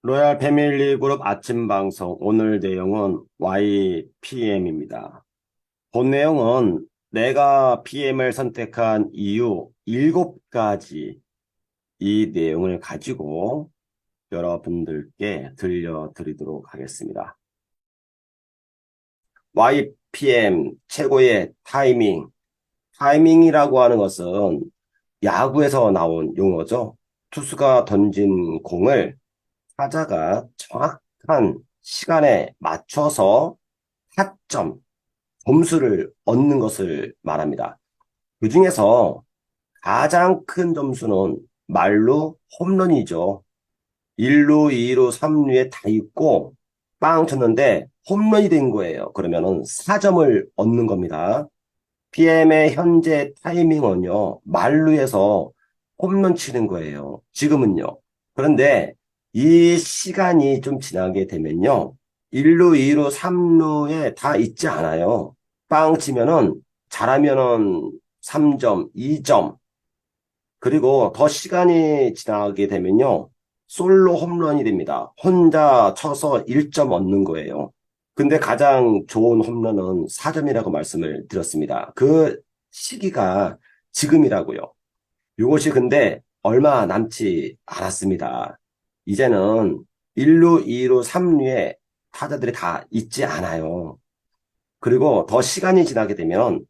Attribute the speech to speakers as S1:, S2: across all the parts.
S1: 로얄 패밀리 그룹 아침 방송 오늘 내용은 YPM입니다. 본 내용은 내가 PM을 선택한 이유 7가지 이 내용을 가지고 여러분들께 들려드리도록 하겠습니다. YPM 최고의 타이밍. 타이밍이라고 하는 것은 야구에서 나온 용어죠. 투수가 던진 공을 타자가 정확한 시간에 맞춰서 타점, 점수를 얻는 것을 말합니다. 그 중에서 가장 큰 점수는 말로 홈런이죠. 1루, 2루, 3루에 다 있고 빵 쳤는데 홈런이 된 거예요. 그러면은 4점을 얻는 겁니다. PM의 현재 타이밍은요, 만루에서 홈런 치는 거예요. 지금은요. 그런데 이 시간이 좀 지나게 되면요, 1루, 2루, 3루에 다 있지 않아요. 빵 치면은, 잘하면은 3점, 2점, 그리고 더 시간이 지나게 되면요, 솔로 홈런이 됩니다. 혼자 쳐서 1점 얻는 거예요. 근데 가장 좋은 홈런은 4점이라고 말씀을 드렸습니다. 그 시기가 지금이라고요. 이것이 근데 얼마 남지 않았습니다. 이제는 1루, 2루, 3루에 타자들이 다 있지 않아요. 그리고 더 시간이 지나게 되면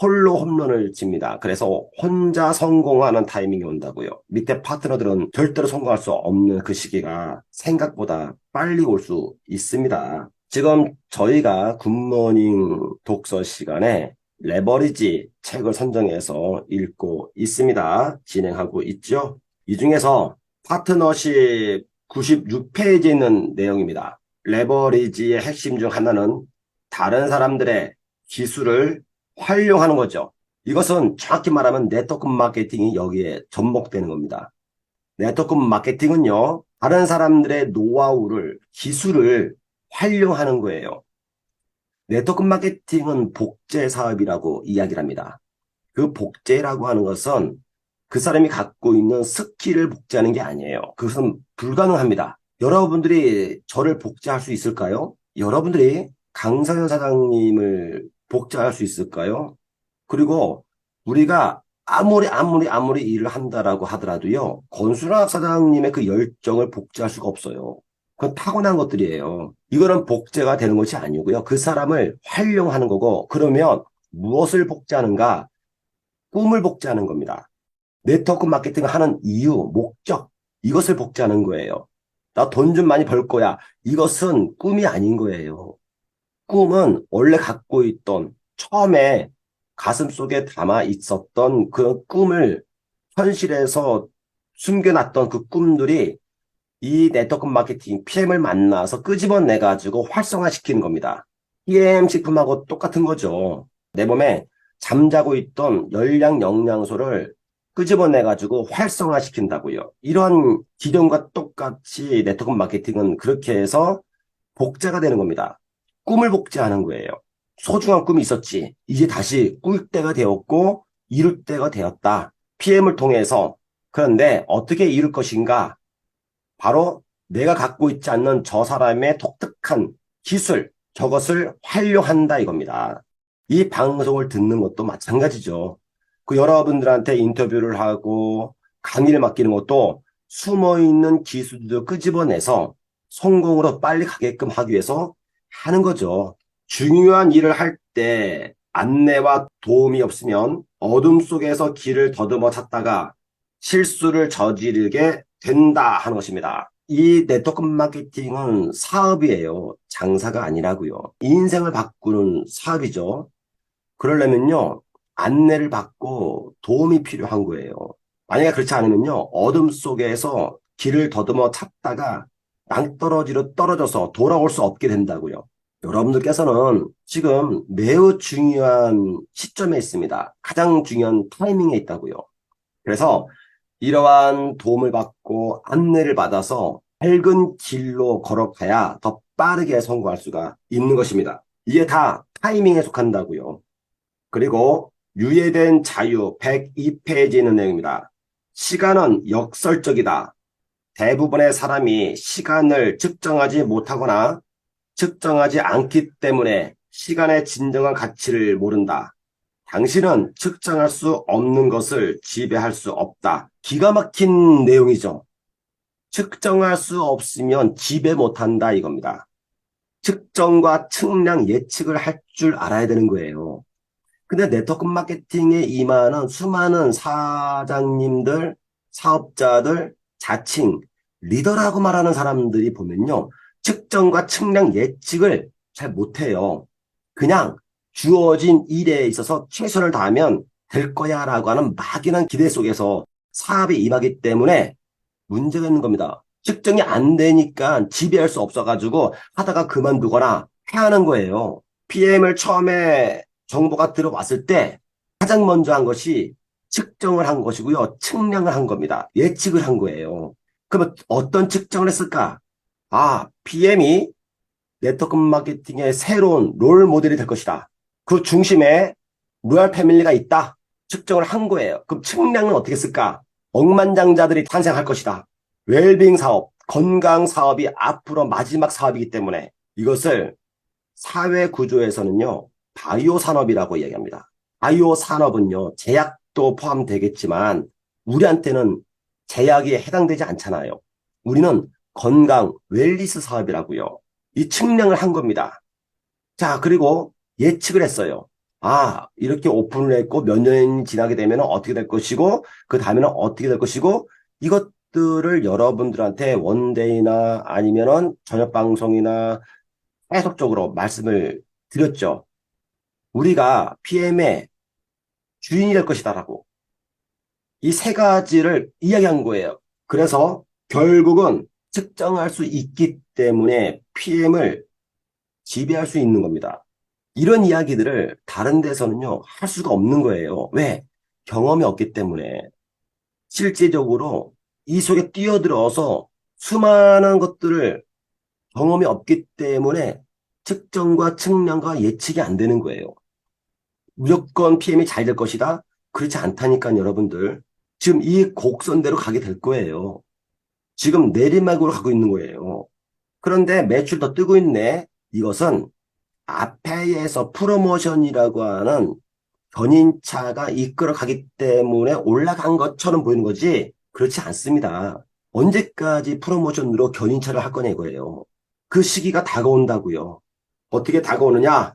S1: 홀로 홈런을 칩니다. 그래서 혼자 성공하는 타이밍이 온다고요. 밑에 파트너들은 절대로 성공할 수 없는 그 시기가 생각보다 빨리 올 수 있습니다. 지금 저희가 굿모닝 독서 시간에 레버리지 책을 선정해서 읽고 있습니다. 진행하고 있죠. 이 중에서 파트너십 96페이지에 있는 내용입니다. 레버리지의 핵심 중 하나는 다른 사람들의 기술을 활용하는 거죠. 이것은 정확히 말하면 네트워크 마케팅이 여기에 접목되는 겁니다. 네트워크 마케팅은요, 다른 사람들의 노하우를, 기술을 활용하는 거예요. 네트워크 마케팅은 복제 사업이라고 이야기를 합니다. 그 복제라고 하는 것은 그 사람이 갖고 있는 스킬을 복제하는 게 아니에요. 그것은 불가능합니다. 여러분들이 저를 복제할 수 있을까요? 여러분들이 강성현 사장님을 복제할 수 있을까요? 그리고 우리가 아무리 일을 한다라고 하더라도요, 권순학 사장님의 그 열정을 복제할 수가 없어요. 그건 타고난 것들이에요. 이거는 복제가 되는 것이 아니고요. 그 사람을 활용하는 거고, 그러면 무엇을 복제하는가? 꿈을 복제하는 겁니다. 네트워크 마케팅을 하는 이유, 목적, 이것을 복제하는 거예요. 나 돈 좀 많이 벌 거야. 이것은 꿈이 아닌 거예요. 꿈은 원래 갖고 있던 처음에 가슴 속에 담아 있었던 그 꿈을 현실에서 숨겨놨던 그 꿈들이 이 네트워크 마케팅 PM을 만나서 끄집어내 가지고 활성화시키는 겁니다. PM 식품하고 똑같은 거죠. 내 몸에 잠자고 있던 열량 영양소를 끄집어내 가지고 활성화시킨다고요. 이런 기존과 똑같이 네트워크 마케팅은 그렇게 해서 복제가 되는 겁니다. 꿈을 복제하는 거예요. 소중한 꿈이 있었지. 이제 다시 꿀 때가 되었고 이룰 때가 되었다. PM을 통해서. 그런데 어떻게 이룰 것인가? 바로 내가 갖고 있지 않는 저 사람의 독특한 기술, 저것을 활용한다 이겁니다. 이 방송을 듣는 것도 마찬가지죠. 그 여러분들한테 인터뷰를 하고 강의를 맡기는 것도 숨어 있는 기술도 끄집어내서 성공으로 빨리 가게끔 하기 위해서 하는 거죠. 중요한 일을 할 때 안내와 도움이 없으면 어둠 속에서 길을 더듬어 찾다가 실수를 저지르게 된다 하는 것입니다. 이 네트워크 마케팅은 사업이에요. 장사가 아니라고요. 인생을 바꾸는 사업이죠. 그러려면요, 안내를 받고 도움이 필요한 거예요. 만약에 그렇지 않으면요, 어둠 속에서 길을 더듬어 찾다가 낭떠러지로 떨어져서 돌아올 수 없게 된다고요. 여러분들께서는 지금 매우 중요한 시점에 있습니다. 가장 중요한 타이밍에 있다고요. 그래서 이러한 도움을 받고 안내를 받아서 밝은 길로 걸어가야 더 빠르게 성공할 수가 있는 것입니다. 이게 다 타이밍에 속한다고요. 그리고 유예된 자유 102페이지에 있는 내용입니다. 시간은 역설적이다. 대부분의 사람이 시간을 측정하지 못하거나 측정하지 않기 때문에 시간의 진정한 가치를 모른다. 당신은 측정할 수 없는 것을 지배할 수 없다. 기가 막힌 내용이죠. 측정할 수 없으면 지배 못한다 이겁니다. 측정과 측량 예측을 할 줄 알아야 되는 거예요. 근데 네트워크 마케팅에 임하는 수많은 사장님들, 사업자들, 자칭, 리더라고 말하는 사람들이 보면요. 측정과 측량 예측을 잘 못해요. 그냥 주어진 일에 있어서 최선을 다하면 될 거야 라고 하는 막연한 기대 속에서 사업에 임하기 때문에 문제가 있는 겁니다. 측정이 안 되니까 지배할 수 없어가지고 하다가 그만두거나 패하는 거예요. PM을 처음에 정보가 들어왔을 때 가장 먼저 한 것이 측정을 한 것이고요. 측량을 한 겁니다. 예측을 한 거예요. 그러면 어떤 측정을 했을까? PM이 네트워크 마케팅의 새로운 롤 모델이 될 것이다. 그 중심에 로얄 패밀리가 있다. 측정을 한 거예요. 그럼 측량은 어떻게 했을까? 억만장자들이 탄생할 것이다. 웰빙 사업, 건강 사업이 앞으로 마지막 사업이기 때문에 이것을 사회 구조에서는요, 바이오 산업이라고 이야기합니다. 바이오 산업은요, 제약도 포함되겠지만, 우리한테는 제약이 해당되지 않잖아요. 우리는 건강, 웰리스 사업이라고요. 이 측량을 한 겁니다. 자, 그리고 예측을 했어요. 이렇게 오픈을 했고, 몇 년이 지나게 되면 어떻게 될 것이고, 그 다음에는 어떻게 될 것이고, 이것들을 여러분들한테 원데이나 아니면은 저녁 방송이나 계속적으로 말씀을 드렸죠. 우리가 PM의 주인이 될 것이다라고. 이 세 가지를 이야기한 거예요. 그래서 결국은 측정할 수 있기 때문에 PM을 지배할 수 있는 겁니다. 이런 이야기들을 다른 데서는요, 할 수가 없는 거예요. 왜? 경험이 없기 때문에. 실제적으로 이 속에 뛰어들어서 수많은 것들을 경험이 없기 때문에 측정과 측량과 예측이 안 되는 거예요. 무조건 PM이 잘 될 것이다? 그렇지 않다니까 여러분들. 지금 이 곡선대로 가게 될 거예요. 지금 내리막으로 가고 있는 거예요. 그런데 매출 더 뜨고 있네. 이것은 앞에에서 프로모션이라고 하는 견인차가 이끌어 가기 때문에 올라간 것처럼 보이는 거지. 그렇지 않습니다. 언제까지 프로모션으로 견인차를 할 거냐 이거예요. 그 시기가 다가온다고요. 어떻게 다가오느냐?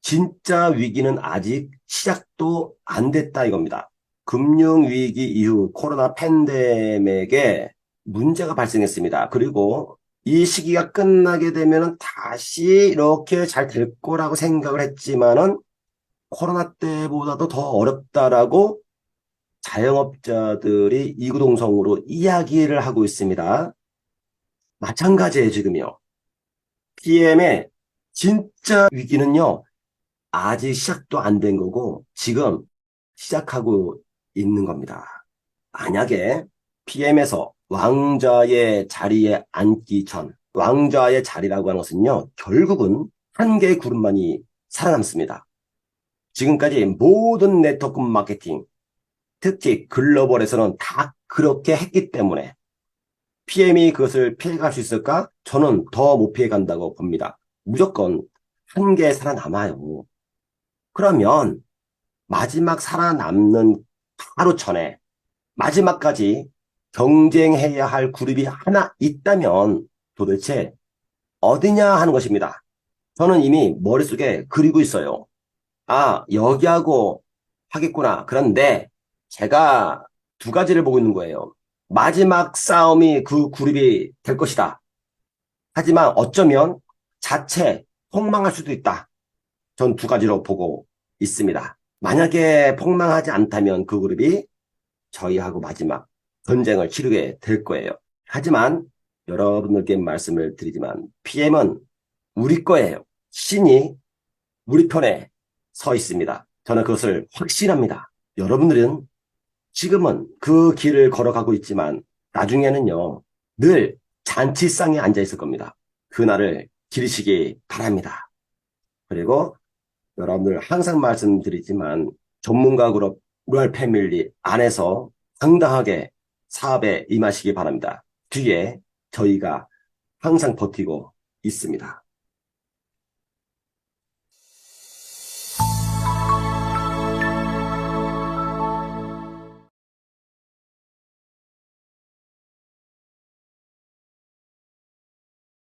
S1: 진짜 위기는 아직 시작도 안 됐다 이겁니다. 금융위기 이후 코로나 팬데믹에 문제가 발생했습니다. 그리고 이 시기가 끝나게 되면 다시 이렇게 잘 될 거라고 생각을 했지만은 코로나 때보다도 더 어렵다라고 자영업자들이 이구동성으로 이야기를 하고 있습니다. 마찬가지예요, 지금요. PM의 진짜 위기는요, 아직 시작도 안 된 거고, 지금 시작하고 있는 겁니다. 만약에 PM에서 왕좌의 자리에 앉기 전, 왕좌의 자리라고 하는 것은요, 결국은 한 개의 그룹만이 살아남습니다. 지금까지 모든 네트워크 마케팅, 특히 글로벌에서는 다 그렇게 했기 때문에 PM이 그것을 피해갈 수 있을까? 저는 더 못 피해간다고 봅니다. 무조건 한 개 살아남아요. 그러면 마지막 살아남는 바로 전에 마지막까지 경쟁해야 할 그룹이 하나 있다면 도대체 어디냐 하는 것입니다. 저는 이미 머릿속에 그리고 있어요. 여기하고 하겠구나. 그런데 제가 두 가지를 보고 있는 거예요. 마지막 싸움이 그 그룹이 될 것이다. 하지만 어쩌면 자체 폭망할 수도 있다. 전 두 가지로 보고 있습니다. 만약에 폭망하지 않다면 그 그룹이 저희하고 마지막 전쟁을 치르게 될 거예요. 하지만 여러분들께 말씀을 드리지만 PM은 우리 거예요. 신이 우리 편에 서 있습니다. 저는 그것을 확신합니다. 여러분들은 지금은 그 길을 걸어가고 있지만 나중에는요, 늘 잔치상에 앉아 있을 겁니다. 그날을 기리시기 바랍니다. 그리고 여러분들 항상 말씀드리지만 전문가 그룹 로얄 패밀리 안에서 당당하게 사업에 임하시기 바랍니다. 뒤에 저희가 항상 버티고 있습니다.